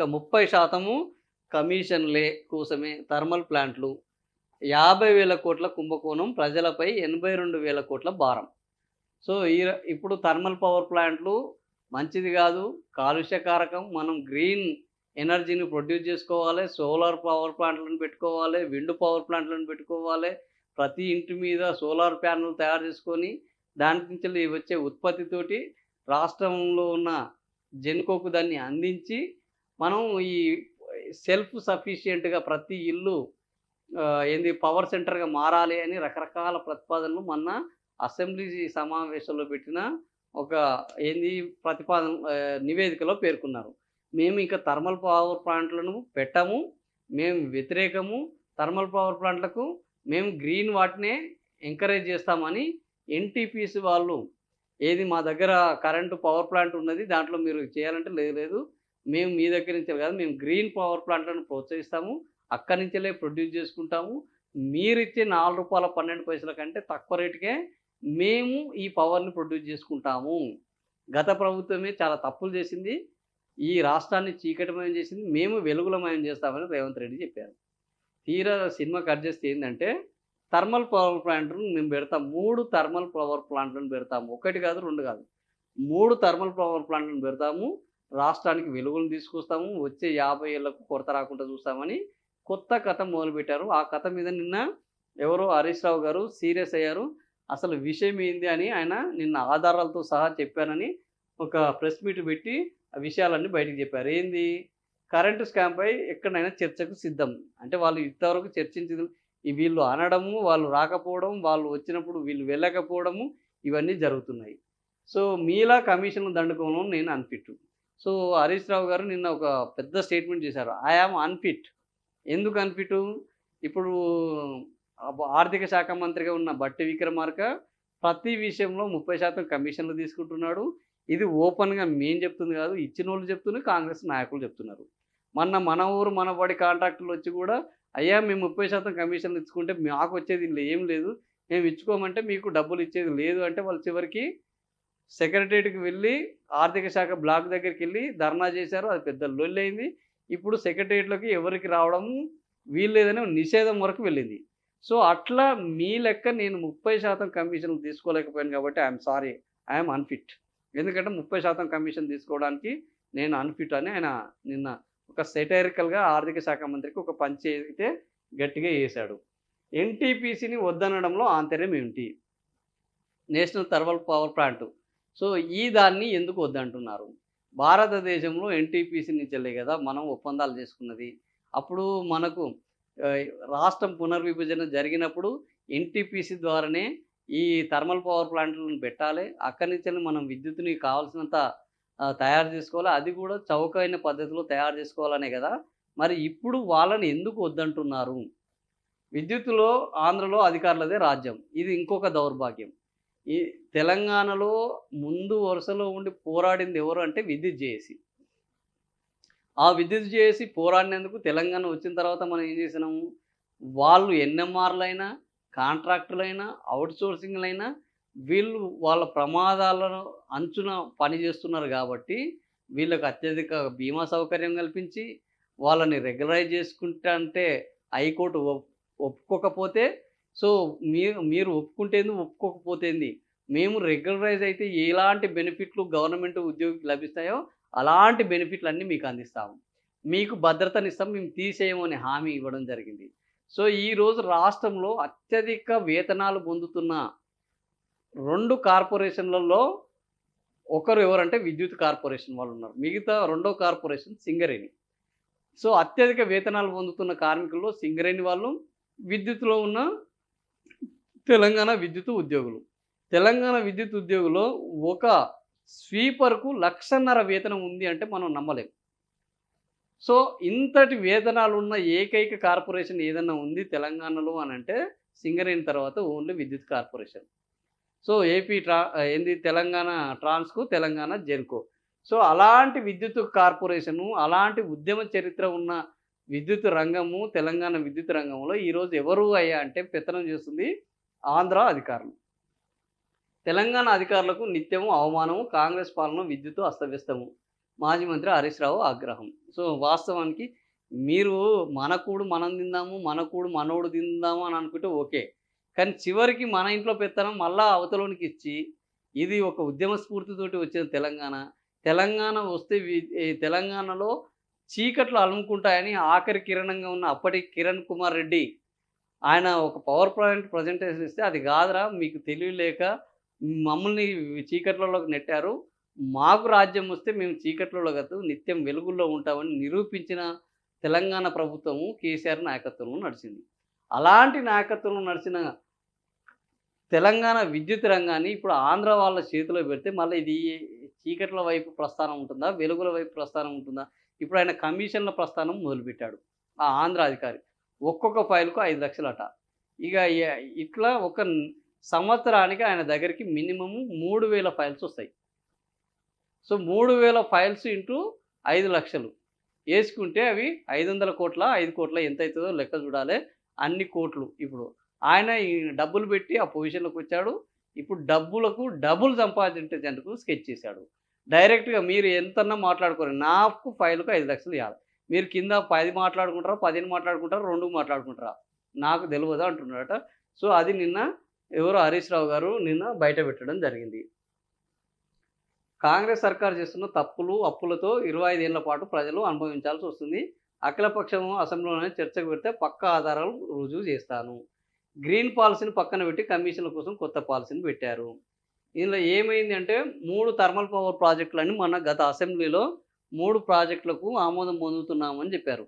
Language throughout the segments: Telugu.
ఇంకా 30% కమిషన్లే కోసమే థర్మల్ ప్లాంట్లు, 50,000 కోట్ల కుంభకోణం, ప్రజలపై 82,000 కోట్ల భారం. సో, ఇప్పుడు థర్మల్ పవర్ ప్లాంట్లు మంచిది గాదు, కాలుష్యకారకం. మనం గ్రీన్ ఎనర్జీని ప్రొడ్యూస్ జేసుకోవాలి. సోలార్ పవర్ ప్లాంట్‌లను పెట్టుకోవాలి, విండ్ పవర్ ప్లాంట్‌లను పెట్టుకోవాలి. ప్రతి ఇంటి మీద సోలార్ ప్యానెల్ తయారు జేసుకొని, దాని నుంచెల్లి వచ్చే ఉత్పత్తితోటి రాష్ట్రంలో ఉన్న జెన్‌కోకు దాన్ని అందించి, మనం ఈ సెల్ఫ్ సఫిషియెంట్‌గా ప్రతి ఇల్లు పవర్ సెంటర్‌గా మారాలి అని రకరకాల ప్రతిపాదనలు మొన్న అసెంబ్లీ సమావేశంలో పెట్టిన ఒక ప్రతిపాదన నివేదికలో పేర్కొన్నారు. మేము ఇంకా థర్మల్ పవర్ ప్లాంట్‌లను పెట్టము. మేము వ్యతిరేకము. థర్మల్ పవర్ ప్లాంట్‌లకు మేము గ్రీన్ వాటినే ఎంకరేజ్ చేస్తామని ఎన్‌టీపీసీ వాళ్ళు మా దగ్గర కరెంటు పవర్ ప్లాంట్ ఉన్నది. దాంట్లో మీరు చేయాలంటే లేదు. మేము మీ దగ్గర నుంచే కాదు. మేము గ్రీన్ పవర్ ప్లాంట్‌లను ప్రోత్సహిస్తాము. అక్కడి నుంచెల్లే ప్రొడ్యూస్ చేసుకుంటాము. మీరిచ్చే రూ. 4.12 కంటే తక్కువ రేటుకే మేము ఈ పవర్‌ని ప్రొడ్యూస్ చేసుకుంటాము. గత ప్రభుత్వమే చాలా తప్పులు చేసింది. ఈ రాష్ట్రాన్ని చీకటిమయం చేసింది. మేము వెలుగులమయం చేస్తామని రేవంత్ రెడ్డి చెప్పారు. తీరా సినిమా కట్ చేస్తే థర్మల్ పవర్ ప్లాంట్‌ను మేము పెడతాం. 3 థర్మల్ పవర్ ప్లాంట్‌లను పెడతాము. 1 కాదు, 2 కాదు. 3 థర్మల్ పవర్ ప్లాంట్‌లను పెడతాము. రాష్ట్రానికి వెలుగును తీసుకొస్తాము. వచ్చే 50 ఏళ్లకు కొరత రాకుండా చూస్తామని కొత్త కథ మొదలుపెట్టారు. ఆ కథ మీద నిన్న ఎవరో హరీష్ రావు గారు సీరియస్ అయ్యారు. అసలు విషయం ఏంది అని ఆయన నిన్న ఆధారాలతో సహా చెప్పానని ఒక ప్రెస్ మీట్ పెట్టి ఆ విషయాలన్నీ బయటకు చెప్పారు. కరెంటు స్కామ్‌పై ఎక్కడైనా చర్చకు సిద్ధం. అంటే వాళ్ళు ఇంతవరకు చర్చించింది వీళ్ళు అనడము, వాళ్ళు రాకపోవడం, వాళ్ళు వచ్చినప్పుడు వీళ్ళు వెళ్ళకపోవడము ఇవన్నీ జరుగుతున్నాయి. సో, మీలా కమిషన్‌లు దండుకోవడం నేను అన్‌ఫిట్. సో, హరీష్ రావు గారు నిన్న ఒక పెద్ద స్టేట్మెంట్ చేశారు. I am unfit. ఎందుకు అన్‌ఫిటు? ఇప్పుడు ఆర్థిక శాఖ మంత్రిగా ఉన్న బట్టి విక్రమార్క ప్రతి విషయంలో 30% కమిషన్‌లు తీసుకుంటున్నాడు. ఇది ఓపెన్‌గా మేము చెప్తుంది కాదు. ఇచ్చినోళ్ళు చెప్తున్నారు, కాంగ్రెస్ నాయకులు చెప్తున్నారు. మన ఊరు మనబడి కాంట్రాక్టర్లు వచ్చి కూడా అయ్యా మేము 30% కమిషన్లు ఇచ్చుకుంటే మాకొచ్చేది ఏం లేదు. మేము ఇచ్చుకోమంటే మీకు డబ్బులు ఇచ్చేది లేదు అంటే వాళ్ళు చివరికి సెక్రటేరియట్‌కి వెళ్ళి ఆర్థిక శాఖ బ్లాక్ దగ్గరికెళ్ళి ధర్నా చేశారు. అది పెద్ద లొల్లయింది. ఇప్పుడు సెక్రటేరియట్‌లోకి ఎవరికి రావడం వీల్లేదని నిషేధం వరకు వెళ్ళింది. సో, అట్లా మీ లెక్క నేను 30% కమిషన్లు తీసుకోలేకపోయాను కాబట్టి I am sorry. I am unfit. ఎందుకంటే 30% కమిషన్ తీసుకోవడానికి నేను అన్‌ఫిట్ అని ఆయన నిన్న ఒక సెటైరికల్‌గా ఆర్థిక శాఖ మంత్రికి ఒక పంచ్ అయితే గట్టిగా ఏశాడు. ఎన్‌టీపీసీని వద్దనడంలో ఆంతర్యం ఏమిటి? National thermal power plant. So, దాన్ని ఎందుకు వద్దంటున్నారు? భారతదేశంలో ఎన్‌టీపీసీ నుంచెల్లే కదా మనం ఒప్పందాలు చేసుకున్నది. అప్పుడు మనకు రాష్ట్రం పునర్విభజన జరిగినప్పుడు ఎన్‌టీపీసీ ద్వారానే ఈ థర్మల్ పవర్ ప్లాంట్‌లను పెట్టాలి. అక్కడి నుంచెల్లి మనం విద్యుత్తుని కావాల్సినంత తయారు చేసుకోవాలి. అది కూడా చౌకైన పద్ధతిలో తయారు చేసుకోవాలనే కదా! మరి ఇప్పుడు వాళ్ళని ఎందుకు వద్దంటున్నారు? విద్యుత్తులో ఆంధ్రలో అధికారులదే రాజ్యం. ఇది ఇంకొక దౌర్భాగ్యం. ఈ తెలంగాణలో ముందు వరుసలో ఉండి పోరాడింది ఎవరు అంటే విద్యుత్ జేఏసీ. ఆ విద్యుత్ జేఏసీ పోరాడినందుకు తెలంగాణ వచ్చిన తర్వాత మనం ఏం చేసినాము? వాళ్ళు ఎన్ఎంఆర్‌లైనా, కాంట్రాక్టులైనా, ఔట్‌సోర్సింగ్‌లైనా వీళ్ళు వాళ్ళ ప్రమాదాలను అంచున పని చేస్తున్నారు కాబట్టి, వీళ్ళకి అత్యధిక బీమా సౌకర్యం కల్పించి, వాళ్ళని రెగ్యులరైజ్ చేసుకుంటంటే హైకోర్టు ఒప్పుకోకపోతే, సో, మీరు ఒప్పుకుంటేంది, ఒప్పుకోకపోతేంది. మేము రెగ్యులరైజ్ అయితే ఎలాంటి బెనిఫిట్లు గవర్నమెంట్ ఉద్యోగికి లభిస్తాయో, అలాంటి బెనిఫిట్‌లన్నీ మీకు అందిస్తాము. మీకు భద్రతనిస్తాం, మేము తీసేయము అని హామీ ఇవ్వడం జరిగింది. సో, ఈరోజు రాష్ట్రంలో అత్యధిక వేతనాలు పొందుతున్న 2 కార్పొరేషన్‌లలో ఒకరు ఎవరంటే విద్యుత్ కార్పొరేషన్ వాళ్ళున్నారు. మిగతా రెండో కార్పొరేషన్ సింగరేణి. సో, అత్యధిక వేతనాలు పొందుతున్న కార్మికుల్లో సింగరేణి వాళ్ళు, విద్యుత్‌లో ఉన్న తెలంగాణ విద్యుత్ ఉద్యోగులు. తెలంగాణ విద్యుత్ ఉద్యోగుల్లో ఒక స్వీపర్‌కు 1,50,000 వేతనం ఉంది అంటే మనం నమ్మలేం. సో, ఇంతటి వేతనాలున్న ఏకైక కార్పొరేషన్ ఏదన్నా ఉంది తెలంగాణలో అనంటే సింగరేణి తర్వాత ఓన్లీ విద్యుత్ corporation. So, Telangana Transco, Telangana Genco. So, అలాంటి విద్యుత్ కార్పొరేషను, అలాంటి ఉద్యమ చరిత్ర ఉన్న విద్యుత్ రంగము, తెలంగాణ విద్యుత్ రంగంలో ఈరోజు ఎవరు అంటే పెత్తనం చేస్తుంది ఆంధ్ర అధికారులు. తెలంగాణ అధికారులకు నిత్యము అవమానము, కాంగ్రెస్ పాలన విద్యుత్తు అస్తవ్యస్తము. మాజీ మంత్రి హరీష్ రావు ఆగ్రహం. సో, వాస్తవానికి మీరు మన కూడు మనం తిందాము, మన కూడు మనోడు తిందాము అని అనుకుంటే ఓకే. కానీ చివరికి మన ఇంట్లో పెత్తనం మళ్ళా అవతలోనికిచ్చి, ఇది ఒక ఉద్యమ స్ఫూర్తితోటి వచ్చిన తెలంగాణ. తెలంగాణ వస్తే ఈ తెలంగాణలో చీకట్లు అలుముకుంటాయని ఆఖరి కిరణంగా ఉన్న అప్పటి కిరణ్ కుమార్ రెడ్డి ఆయన ఒక పవర్ పాయింట్ ప్రజెంటేషన్ ఇస్తే, అది కాదురా మీకు తెలివి లేక మమ్మల్ని చీకట్లలోకి నెట్టారు. మాకు రాజ్యం వస్తే మేము చీకట్లలో కాదు నిత్యం వెలుగుల్లో ఉంటామని నిరూపించిన తెలంగాణ ప్రభుత్వము కేసీఆర్ నాయకత్వంలో నడిచింది. అలాంటి నాయకత్వంలో నడిచిన తెలంగాణ విద్యుత్ రంగాన్ని ఇప్పుడు ఆంధ్ర వాళ్ళ చేతిలో పెడితే మళ్ళీ ఇది చీకట్ల వైపు ప్రస్థానం ఉంటుందా? వెలుగుల వైపు ప్రస్థానం ఉంటుందా? ఇప్పుడు ఆయన కమిషన్ల ప్రస్థానం మొదలుపెట్టాడు. ఆ ఆంధ్ర అధికారి. ఒక్కొక్క ఫైల్‌కు 5,00,000 అట. ఇక ఇట్లా ఒక సంవత్సరానికి ఆయన దగ్గరికి మినిమమ్ 3,000 ఫైల్స్ వస్తాయి. సో, 3,000 ఫైల్స్ ఇంటూ 5,00,000 యేసుకుంటే అవి 500,00,00,000 5,00,00,000 ఎంతైతదో లెక్క చూడాలే. అన్ని కోట్లు ఇప్పుడు. ఆయన ఈ డబ్బులు పెట్టి ఆ పొజిషన్‌లోకొచ్చాడు. ఇప్పుడు డబ్బులకు డబుల్ సంపాదించేందుకు స్కెచ్ చేశాడు. డైరెక్ట్‌గా మీరు ఎంతన్నా మాట్లాడుకోండి. నాకు ఫైల్‌కు 5,00,000 ఇయ్యాలి. మీరు కింద 10 మాట్లాడుకుంటారా? 15 మాట్లాడుకుంటారా? 2 మాట్లాడుకుంటారా? నాకు తెలవదు అంటున్నాడట. సో, అది నిన్న ఎవరో హరీష్ రావు గారు నిన్న బయట పెట్టడం జరిగింది. కాంగ్రెస్ సర్కారు చేస్తున్న తప్పులు, అప్పులతో 25 ఏళ్ల పాటు ప్రజలు అనుభవించాల్సి వస్తుంది. అఖిలపక్షం అసెంబ్లీలోనే చర్చకు పెడితే పక్కా ఆధారాలు రుజువు చేస్తాను. గ్రీన్ పాలసీని పక్కన పెట్టి కమిషన్ల కోసం కొత్త పాలసీని పెట్టారు. ఇందులో ఏమైంది అంటే 3 థర్మల్ పవర్ ప్రాజెక్టులని మొన్న గత అసెంబ్లీలో 3 ప్రాజెక్టులకు ఆమోదం పొందుతున్నామని చెప్పారు.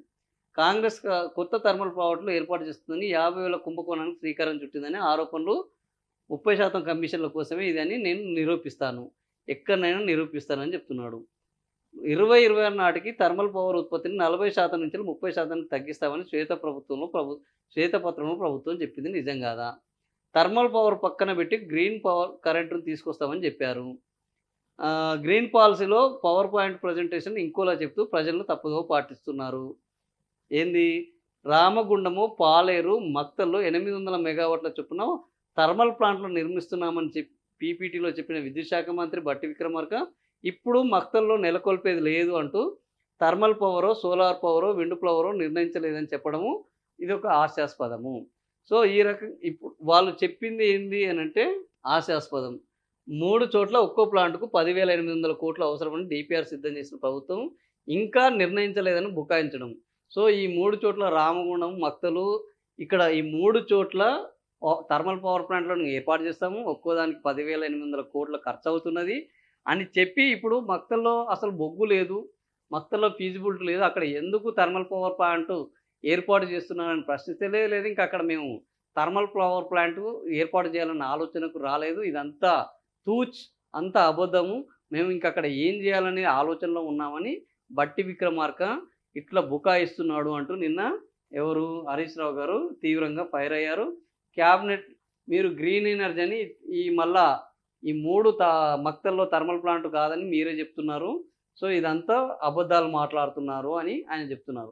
కాంగ్రెస్ కొత్త థర్మల్ పవర్లు ఏర్పాటు చేస్తుందని 50,000 కుంభకోణానికి శ్రీకారం చుట్టిందని ఆరోపణలు 30% కమిషన్ల కోసమే ఇదని నేను నిరూపిస్తాను. ఎక్కడనైనా నిరూపిస్తానని చెప్తున్నాడు. 2026 నాటికి థర్మల్ పవర్ ఉత్పత్తిని 40% నుంచి 30% తగ్గిస్తామని శ్వేతపత్రంలో ప్రభుత్వం చెప్పింది నిజం కాదా? థర్మల్ పవర్ పక్కన పెట్టి గ్రీన్ పవర్ కరెంటును తీసుకొస్తామని చెప్పారు. గ్రీన్ పాలసీలో పవర్ పాయింట్ ప్రజెంటేషన్ ఇంకోలా చెప్తూ ప్రజలను తప్పుదోవ పాటిస్తున్నారు. ఏంది? రామగుండము, పాలేరు, మక్తల్లో 800 మెగావాట్ల చొప్పున థర్మల్ ప్లాంట్లు నిర్మిస్తున్నామని పీపీటీలో చెప్పిన విద్యుత్ శాఖ మంత్రి బట్టి విక్రమార్క ఇప్పుడు మక్తల్లో నెలకొల్పేది లేదు అంటూ థర్మల్ పవరో, సోలార్ పవరో, విండ్ పవరో నిర్ణయించలేదని చెప్పడము ఇది ఒక హాస్యాస్పదము. సో, ఈ రకం ఇప్పుడు వాళ్ళు చెప్పింది ఏంది అనంటే హాస్యాస్పదం. 3 చోట్ల ఒక్కో ప్లాంట్‌కు 10,800 కోట్లు అవసరమని డీపీఆర్ సిద్ధం చేసిన ప్రభుత్వం ఇంకా నిర్ణయించలేదని బుకాయించడం. సో, ఈ 3 చోట్ల రామగుండం, మక్తలు ఇక్కడ ఈ 3 చోట్ల థర్మల్ పవర్ ప్లాంట్‌లను ఏర్పాటు చేస్తాము. ఒక్కోదానికి 10,800 కోట్లు ఖర్చవుతున్నది అని చెప్పి ఇప్పుడు మక్తల్లో అసలు బొగ్గు లేదు. మక్తల్లో ఫీజిబిలిటీ లేదు. అక్కడ ఎందుకు థర్మల్ పవర్ ప్లాంట్ ఏర్పాటు చేస్తున్నారని ప్రశ్నిస్తే లేదు ఇంకా అక్కడ మేము థర్మల్ పవర్ ప్లాంట్ ఏర్పాటు చేయాలన్న ఆలోచనకు రాలేదు. ఇదంతా అంతా అబద్ధము. మేము ఇంక అక్కడ ఏం చేయాలనే ఆలోచనలో ఉన్నామని బట్టి విక్రమార్క ఇట్లా బుకాయిస్తున్నాడు అంటూ నిన్న ఎవరు హరీష్ రావు గారు తీవ్రంగా ఫైర్ అయ్యారు. క్యాబినెట్ మీరు గ్రీన్ ఎనర్జీ అని మళ్ళా ఈ 3 మక్తల్లో థర్మల్ ప్లాంట్ కాదని మీరే చెప్తున్నారు. సో, ఇదంతా అబద్ధాలు మాట్లాడుతున్నారు అని ఆయన చెప్తున్నారు.